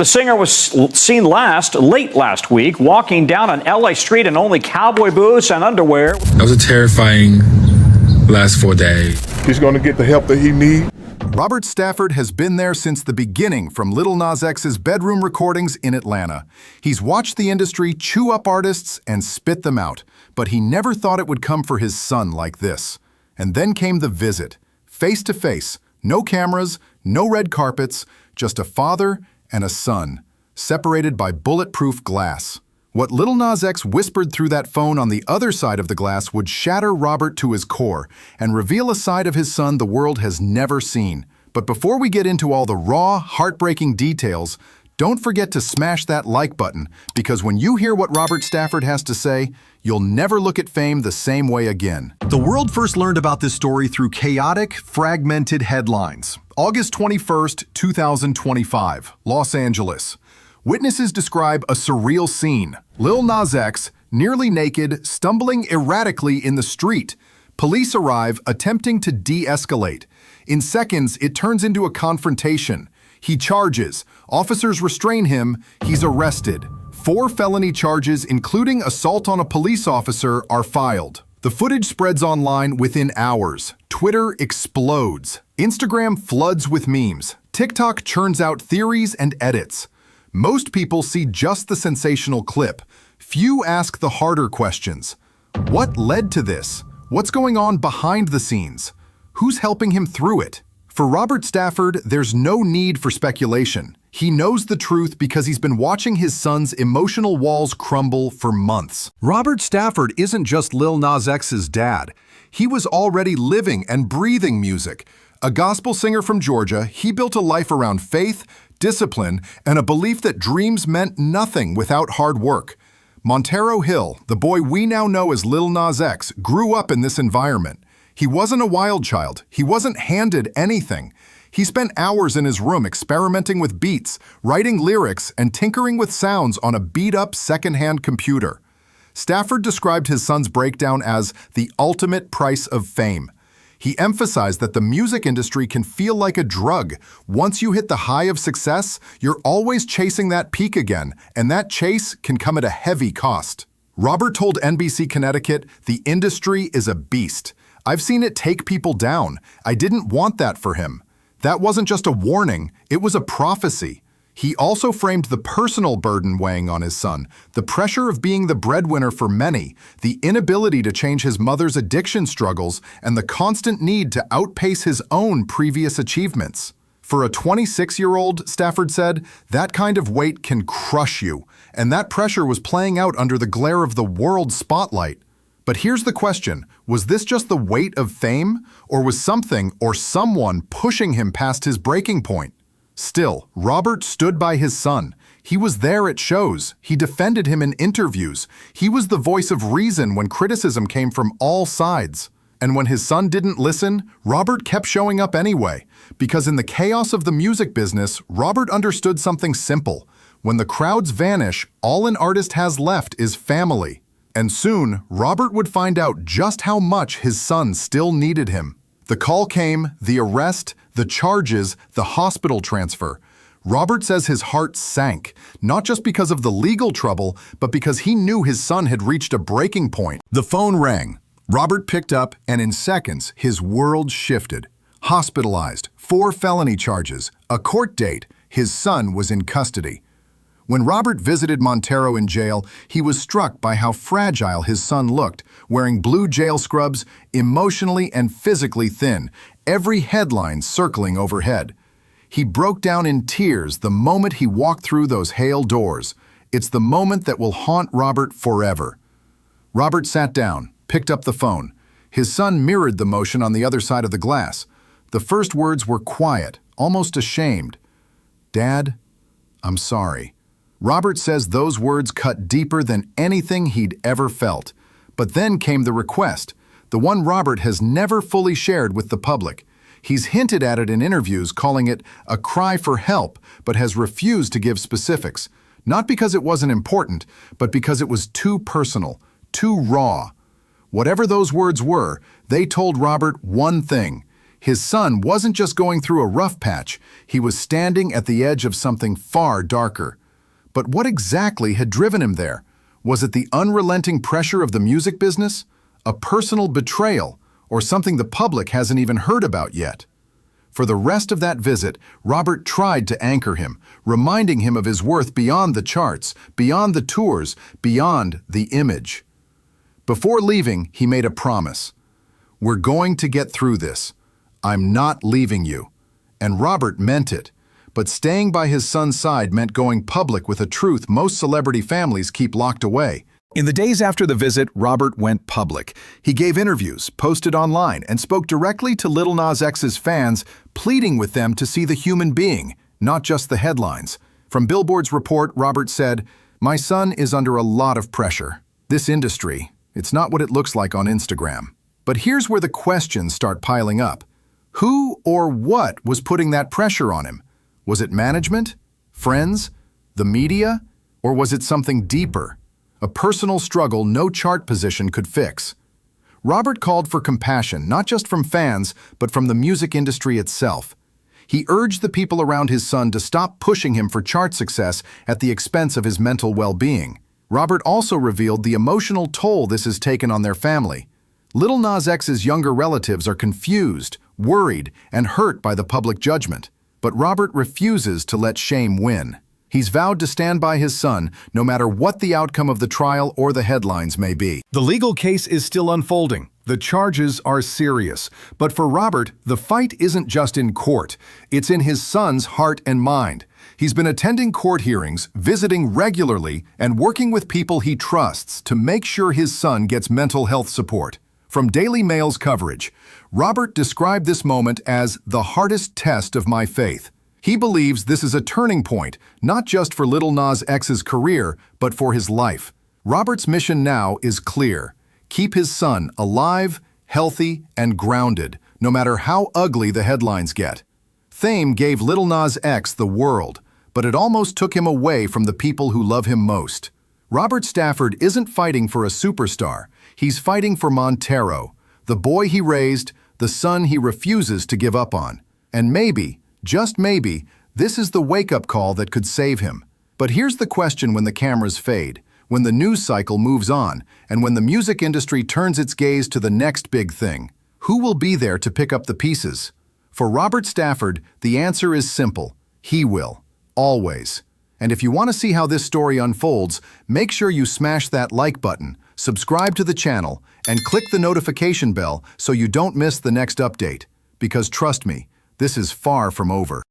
The singer was seen late last week, walking down an LA street in only cowboy boots and underwear. That was a terrifying last 4 days. He's going to get the help that he needs. Robert Stafford has been there since the beginning, from Lil Nas X's bedroom recordings in Atlanta. He's watched the industry chew up artists and spit them out, but he never thought it would come for his son like this. And then came the visit, face to face, no cameras, no red carpets, just a father and a son, separated by bulletproof glass. What Lil Nas X whispered through that phone on the other side of the glass would shatter Robert to his core and reveal a side of his son the world has never seen. But before we get into all the raw, heartbreaking details, don't forget to smash that like button, because when you hear what Robert Stafford has to say, you'll never look at fame the same way again. The world first learned about this story through chaotic, fragmented headlines. August 21st, 2025, Los Angeles. Witnesses describe a surreal scene. Lil Nas X, nearly naked, stumbling erratically in the street. Police arrive, attempting to de-escalate. In seconds, it turns into a confrontation. He charges. Officers restrain him. He's arrested. 4 felony charges, including assault on a police officer, are filed. The footage spreads online within hours. Twitter explodes. Instagram floods with memes. TikTok churns out theories and edits. Most people see just the sensational clip. Few ask the harder questions. What led to this? What's going on behind the scenes? Who's helping him through it? For Robert Stafford, there's no need for speculation. He knows the truth because he's been watching his son's emotional walls crumble for months. Robert Stafford isn't just Lil Nas X's dad. He was already living and breathing music. A gospel singer from Georgia, he built a life around faith, discipline, and a belief that dreams meant nothing without hard work. Montero Hill, the boy we now know as Lil Nas X, grew up in this environment. He wasn't a wild child. He wasn't handed anything. He spent hours in his room experimenting with beats, writing lyrics, and tinkering with sounds on a beat-up second-hand computer. Stafford described his son's breakdown as the ultimate price of fame. He emphasized that the music industry can feel like a drug. Once you hit the high of success, you're always chasing that peak again, and that chase can come at a heavy cost. Robert told NBC Connecticut, "The industry is a beast. I've seen it take people down. I didn't want that for him." That wasn't just a warning, it was a prophecy. He also framed the personal burden weighing on his son, the pressure of being the breadwinner for many, the inability to change his mother's addiction struggles, and the constant need to outpace his own previous achievements. For a 26-year-old, Stafford said, that kind of weight can crush you, and that pressure was playing out under the glare of the world spotlight. But here's the question, was this just the weight of fame, or was something or someone pushing him past his breaking point? Still, Robert stood by his son. He was there at shows. He defended him in interviews. He was the voice of reason when criticism came from all sides. And when his son didn't listen, Robert kept showing up anyway. Because in the chaos of the music business, Robert understood something simple. When the crowds vanish, all an artist has left is family. And soon, Robert would find out just how much his son still needed him. The call came, the arrest, the charges, the hospital transfer. Robert says his heart sank, not just because of the legal trouble, but because he knew his son had reached a breaking point. The phone rang. Robert picked up, and in seconds, his world shifted. Hospitalized, 4 felony charges, a court date, his son was in custody. When Robert visited Montero in jail, he was struck by how fragile his son looked, wearing blue jail scrubs, emotionally and physically thin, every headline circling overhead. He broke down in tears the moment he walked through those Hale doors. It's the moment that will haunt Robert forever. Robert sat down, picked up the phone. His son mirrored the motion on the other side of the glass. The first words were quiet, almost ashamed. "Dad, I'm sorry." Robert says those words cut deeper than anything he'd ever felt. But then came the request, the one Robert has never fully shared with the public. He's hinted at it in interviews, calling it a cry for help, but has refused to give specifics. Not because it wasn't important, but because it was too personal, too raw. Whatever those words were, they told Robert one thing. His son wasn't just going through a rough patch, he was standing at the edge of something far darker. But what exactly had driven him there? Was it the unrelenting pressure of the music business? A personal betrayal? Or something the public hasn't even heard about yet? For the rest of that visit, Robert tried to anchor him, reminding him of his worth beyond the charts, beyond the tours, beyond the image. Before leaving, he made a promise. "We're going to get through this. I'm not leaving you." And Robert meant it. But staying by his son's side meant going public with a truth most celebrity families keep locked away. In the days after the visit, Robert went public. He gave interviews, posted online, and spoke directly to Lil Nas X's fans, pleading with them to see the human being, not just the headlines. From Billboard's report, Robert said, "My son is under a lot of pressure. This industry, it's not what it looks like on Instagram." But here's where the questions start piling up. Who or what was putting that pressure on him? Was it management? Friends? The media? Or was it something deeper? A personal struggle no chart position could fix. Robert called for compassion, not just from fans, but from the music industry itself. He urged the people around his son to stop pushing him for chart success at the expense of his mental well-being. Robert also revealed the emotional toll this has taken on their family. Lil Nas X's younger relatives are confused, worried, and hurt by the public judgment. But Robert refuses to let shame win. He's vowed to stand by his son, no matter what the outcome of the trial or the headlines may be. The legal case is still unfolding. The charges are serious. But for Robert, the fight isn't just in court. It's in his son's heart and mind. He's been attending court hearings, visiting regularly, and working with people he trusts to make sure his son gets mental health support. From Daily Mail's coverage, Robert described this moment as the hardest test of my faith. He believes this is a turning point, not just for Lil Nas X's career, but for his life. Robert's mission now is clear. Keep his son alive, healthy, and grounded, no matter how ugly the headlines get. Fame gave Lil Nas X the world, but it almost took him away from the people who love him most. Robert Stafford isn't fighting for a superstar. He's fighting for Montero, the boy he raised, the son he refuses to give up on. And maybe, just maybe, this is the wake-up call that could save him. But here's the question when the cameras fade, when the news cycle moves on, and when the music industry turns its gaze to the next big thing. Who will be there to pick up the pieces? For Robert Stafford, the answer is simple. He will. Always. And if you want to see how this story unfolds, make sure you smash that like button, subscribe to the channel, and click the notification bell so you don't miss the next update. Because trust me, this is far from over.